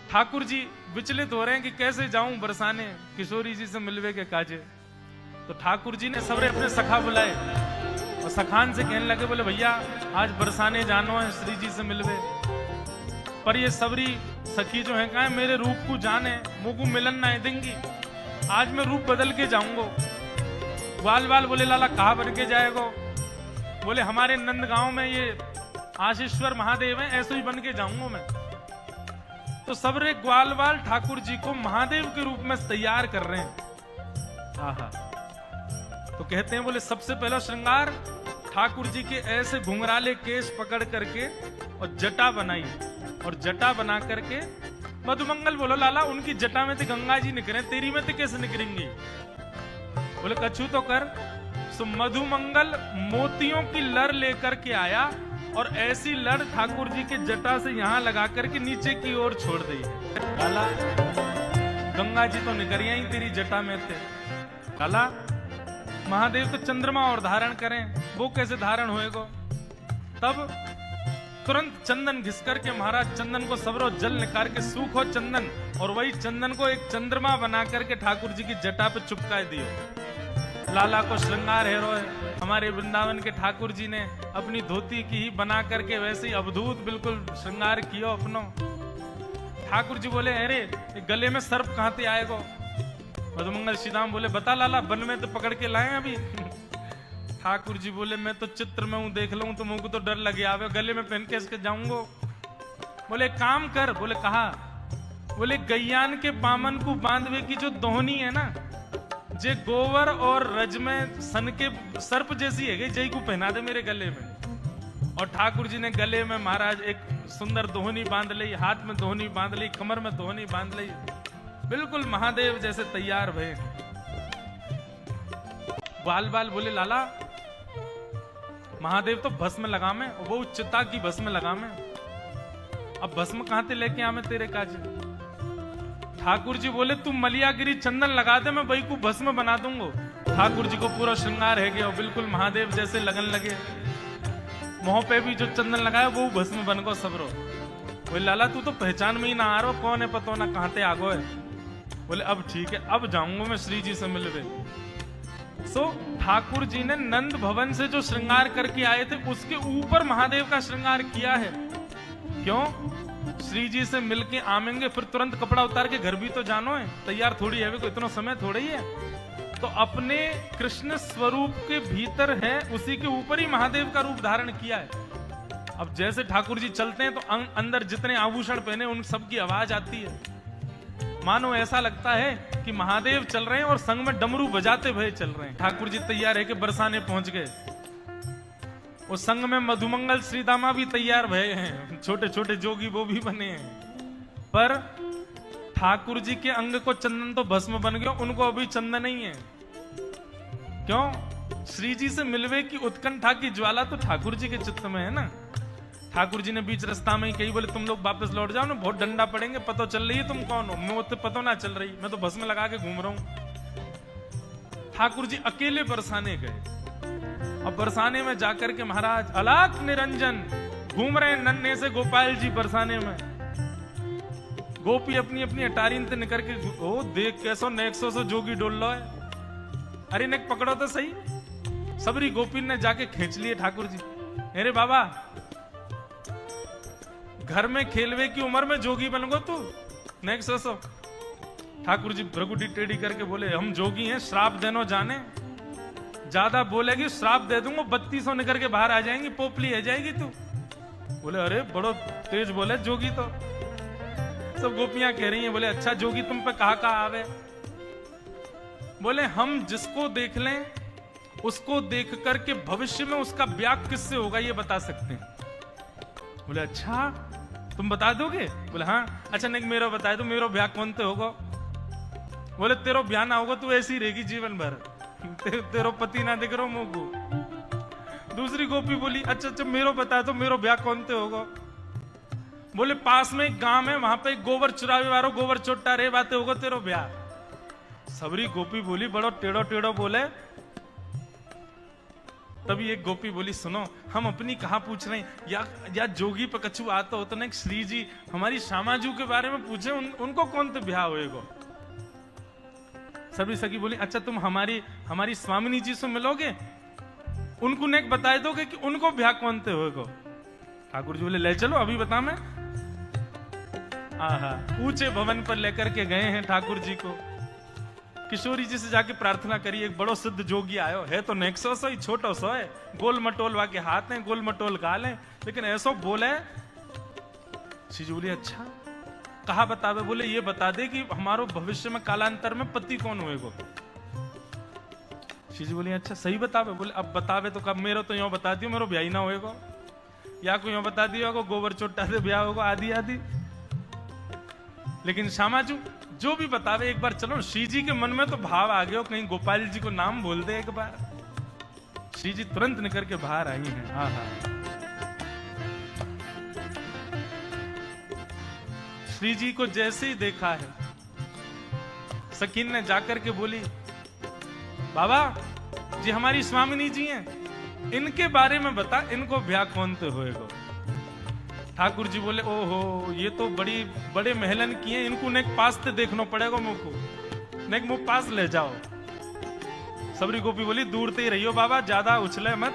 ठाकुर जी विचलित हो रहे हैं कि कैसे जाऊं बरसाने किशोरी जी से मिलवे के काजे। तो ठाकुर जी ने सबरे अपने सखा बुलाए और सखान से कहने लगे, बोले भैया आज बरसाने जानो है श्री जी से मिलवे, पर ये सबरी सखी जो है कहा मेरे रूप को जाने मुझको मिलन ना देंगी, आज मैं रूप बदल के जाऊंगो। ग्वाल बाल बोले लाला कहाँ बन के जाएगो? बोले हमारे नंद गांव में ये आशीश्वर महादेव है, ऐसे ही बन के जाऊंगा मैं। तो सबरे ग्वाल बाल ठाकुर जी को महादेव के रूप में तैयार कर रहे हैं। आहा। तो कहते हैं बोले सबसे पहला श्रृंगार ठाकुर जी के ऐसे घुंघराले केश पकड़ करके और जटा बनाई, और जटा बना करके मधुमंगल बोलो लाला उनकी जटा में तो गंगा जी निकले, तेरी में तो कैसे निकलेंगी? बोले कछु तो कर। सो मधुमंगल मोतियों की लड़ लेकर के आया और ऐसी लड़ ठाकुर जी के जटा से यहां लगा करके नीचे की ओर छोड़ दी। लाला गंगा जी तो निकल ही तेरी जटा में थे। लाला महादेव तो चंद्रमा और धारण करें, वो कैसे धारण होएगो? तब तुरंत चंदन घिस करके महाराज चंदन को सबरो जल निकाल के सूखो चंदन, और वही चंदन को एक चंद्रमा बना करके ठाकुर जी की जटा पे चिपका दियो। लाला को श्रृंगार है रोए। हमारे वृंदावन के ठाकुर जी ने अपनी धोती की ही बना करके वैसे ही अवधूत बिल्कुल श्रृंगार कियो अपनो। ठाकुर जी बोले अरे गले में सर्प कहां से आएगो? मधुमंगल श्रीराम बोले बता लाला, वन में तो पकड़ के लाए अभी। ठाकुर जी बोले मैं तो चित्र में हूं, देख लूं तो मुझको तो डर लगे आवे, गले में पहन के इसके जाऊंगो। बोले काम कर। बोले कहा? बोले गैयान के पामन को बांधवे की जो दोहनी है ना, जे गोवर और रज में सन के सर्प जैसी है, जय को पहना दे मेरे गले में। और ठाकुर जी ने गले में महाराज एक सुंदर दोहनी बांध ली, हाथ में दोहनी बांध ली, कमर में दोहनी बांध ली, बिल्कुल महादेव जैसे तैयार भये। बाल बाल बोले लाला महादेव तो भस्म लगामे, वो चिता की भस्म लगामे, अब भस्म कहां से लेके आमे तेरे काज? ठाकुर जी बोले तू मलियागिरी चंदन लगा दे, मैं वही को भस्म बना दूंगो। ठाकुर जी को पूरा श्रृंगार है गया, बिल्कुल महादेव जैसे लगन लगे। मुंह पे भी जो चंदन लगाया वो भस्म बन गो सबरो। बोले लाला तू तो पहचान में ही ना आ रहा, कौन है पतो ना कहां से आगो है। बोले अब ठीक है, अब जाऊंगा मैं श्री जी से मिलवे। सो ठाकुर जी ने नंद भवन से जो श्रृंगार करके आए थे उसके ऊपर महादेव का श्रृंगार किया है। क्यों? श्री जी से मिलके आमेंगे फिर तुरंत कपड़ा उतार के घर भी तो जानो है, तैयार थोड़ी है, कोई इतना समय थोड़ा ही है। तो अपने कृष्ण स्वरूप के भीतर है, उसी के ऊपर ही महादेव का रूप धारण किया है। अब जैसे ठाकुर जी चलते हैं तो अंदर जितने आभूषण पहने उन सब की आवाज आती है, मानो ऐसा लगता है कि महादेव चल रहे हैं और संग में डमरू बजाते हुए चल रहे हैं। ठाकुर जी तैयार है कि बरसाने पहुंच गए, उस संग में मधुमंगल श्रीदामा भी तैयार भये हैं, छोटे छोटे जोगी वो भी बने हैं। पर ठाकुर जी के अंग को चंदन तो भस्म बन गया, उनको अभी चंदन नहीं है। क्यों? श्री जी से मिलवे की उत्कंठा की ज्वाला तो ठाकुर जी के चित्त में है ना। ठाकुर जी ने बीच रास्ता में ही कही बोले तुम लोग वापस लौट जाओ ना, बहुत डंडा पड़ेंगे, पता चल रही है तुम कौन हो? मैं तो पता ना चल रही, मैं तो भस्म लगा के घूम रहा हूं। ठाकुर जी अकेले बरसाने गए, अब बरसाने में जाकर के महाराज अलाक निरंजन घूम रहे हैं नन्हे से गोपाल जी बरसाने में। गोपी अपनी अपनी अटारीन से निकल के ओ देख कैसो नेक्सो से जोगी डोल लो है, अरे नेक पकड़ो तो सही। सबरी गोपी ने जाके खींच लिए ठाकुर जी। अरे बाबा घर में खेलवे की उम्र में जोगी बन गो तू, नेक्सो सो। ठाकुर जी भ्रगुटी टेढ़ी करके बोले हम जोगी हैं, श्राप देनो जाने, ज्यादा बोलेगी श्राप दे दूंगा, 3200 निकल के बाहर आ जाएंगी, पोपली है जाएगी तू। बोले अरे बड़ो तेज बोले जोगी तो। सब गोपियां कह रही हैं, बोले अच्छा जोगी तुम पे कहा आवे? बोले हम जिसको देख लें उसको देख करके भविष्य में उसका ब्याह किससे होगा ये बता सकते हैं। बोले अच्छा तुम बता दोगे? बोले हाँ। अच्छा नहीं मेरा बता दो, मेरा ब्याह कौन से होगा? बोले तेरो ब्याह ना होगा, तू ऐसी रहेगी जीवन भर, तेरो पति ना दिख रहा मुंह को। दूसरी गोपी बोली अच्छा अच्छा मेरो बता दो, मेरो ब्याह कौन से होगा? बोले पास में एक गांव है, वहां पे एक गोबर चुरावे वालो गोबर चोटा रे बातें होगा तेरो ब्याह। सबरी गोपी बोली बड़ो टेढ़ो टेढ़ो बोले तभी एक गोपी बोली, सुनो हम अपनी कहाँ पूछ रहे हैं, या जोगी पे कछु आता हो तो ना श्री जी हमारी श्यामाजू के बारे में पूछे, उनको कौन तो ब्याह होएगो। सभी सखी बोली, अच्छा तुम हमारी स्वामिनी जी से मिलोगे, उनको नेक बता दोगे कि उनको ब्याह कौन ते होएगो। ठाकुर जी बोले, ले चलो अभी बता मैं। आहा, ऊंचे भवन पर लेकर के गए हैं ठाकुर जी को। किशोरी जी से जाके प्रार्थना करी, एक बड़ो सिद्ध जोगी आयो है, तो नेक्सो सो ही छोटो सो है, गोल मटोल वाके हाथ हैं, गोल मटोल गाल हैं, लेकिन ऐसो बोले। श्री जी बोली, अच्छा कहा बतावे। बोले, ये बता दे कि हमारो भविष्य में कालांतर में पति कौन होएगो। श्री जी बोली, अच्छा सही बतावे। बोले, अब बतावे तो कब, मेरो तो यो बता दियो मेरो ब्याह ही ना होएगो, या कोई यो बता दियो गोबर चोटा से ब्याह होगा, आदि आदि। लेकिन श्यामाजू जो भी बतावे एक बार चलो। श्री जी के मन में तो भाव आ गया, कहीं गोपाल जी को नाम बोल दे एक बार। श्री जी तुरंत निकल के बाहर आई हैं। हाँ हाँ, श्री जी को जैसे ही देखा है, सकीन ने जाकर के बोली, बाबा जी हमारी स्वामिनी जी हैं, इनके बारे में बता, इनको ब्याह कौन ते होएगो। ठाकुर जी बोले, ओहो ये तो बड़े महलन की हैं, इनको नेक पास ते देखना पड़ेगा मुझको, नेक मुझ पास ले जाओ। सबरी गोपी बोली, दूर ते ही रहियो बाबा, ज्यादा उछले मत।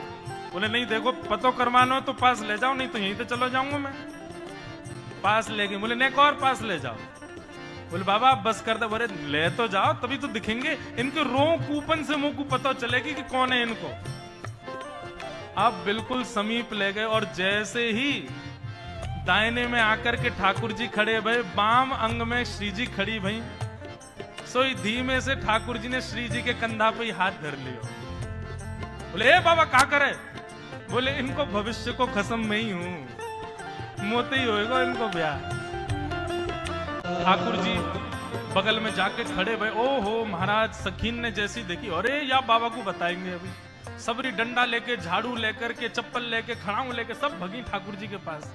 बोले, नहीं देखो पतो करवानो तो पास ले जाओ, नहीं तो यहीं तो चलो जाऊंगा मैं। पास ले गए। बोले, नेक और पास ले जाओ। बोले, बाबा आप बस कर दे। बोले, ले तो जाओ तभी तो दिखेंगे, इनके रो कूपन से मुंह को पता चलेगी कि कौन है इनको। आप बिल्कुल समीप ले गए और जैसे ही दाहिने में आकर के ठाकुर जी खड़े भई, बाम अंग में श्री जी खड़ी भई, सोई धीमे से ठाकुर जी ने श्री जी के कंधा पे ही हाथ धर लियो। बोले, ए बाबा क्या करे। बोले, इनको भविष्य को कसम में ही हूं, मोते ही होएगा इनको ब्याह। ठाकुर जी बगल में जाके खड़े भई, ओहो महाराज। सखीन ने जैसी देखी, अरे या बाबा को बताएंगे अभी। सबरी डंडा लेके, झाड़ू लेकर के, चप्पल लेके, खड़ाऊ लेके सब भगी ठाकुर जी के पास।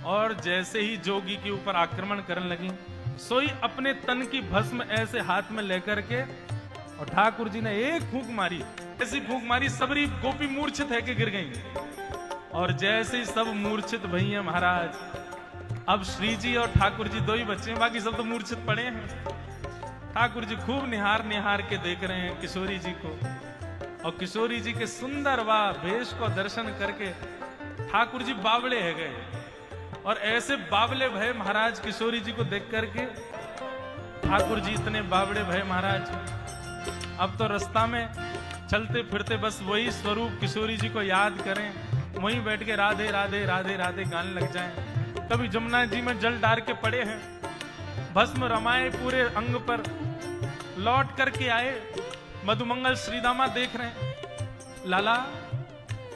और जैसे ही जोगी के ऊपर आक्रमण करने लगी, सोई अपने तन की भस्म ऐसे हाथ में लेकर के, और ठाकुर जी ने एक फूंक मारी, ऐसी फूंक मारी सबरी गोपी मूर्छित है के गिर गई। और जैसे ही सब मूर्छित भई हैं महाराज, अब श्री जी और ठाकुर जी दो ही बच्चे हैं, बाकी सब तो मूर्छित पड़े हैं। ठाकुर जी खूब निहार निहार के देख रहे हैं किशोरी जी को, और किशोरी जी के सुंदर व वेश को दर्शन करके ठाकुर जी बावड़े है गए। और ऐसे बावले भय महाराज किशोरी जी को देख करके, ठाकुर जी इतने बावड़े भय महाराज, अब तो रास्ता में चलते फिरते बस वही स्वरूप किशोरी जी को याद करें, वहीं बैठ के राधे राधे राधे राधे गाने लग जाएं। कभी जमुना जी में जल डार के पड़े हैं, भस्म रमाए पूरे अंग पर, लौट करके आए, मधुमंगल श्रीदामा देख रहे हैं, लाला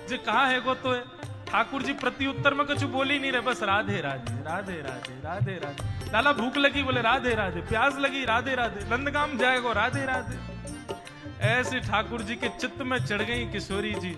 जी कहाँ है गो। तो ठाकुर जी प्रति उत्तर में कुछ बोल ही नहीं रहे, बस राधे राधे राधे राधे राधे राधे। लाला भूख लगी, बोले राधे राधे। प्यास लगी, राधे राधे। नंदगाम जाएगो, राधे राधे। ऐसे ठाकुर जी के चित्त में चढ़ गई किशोरी जी।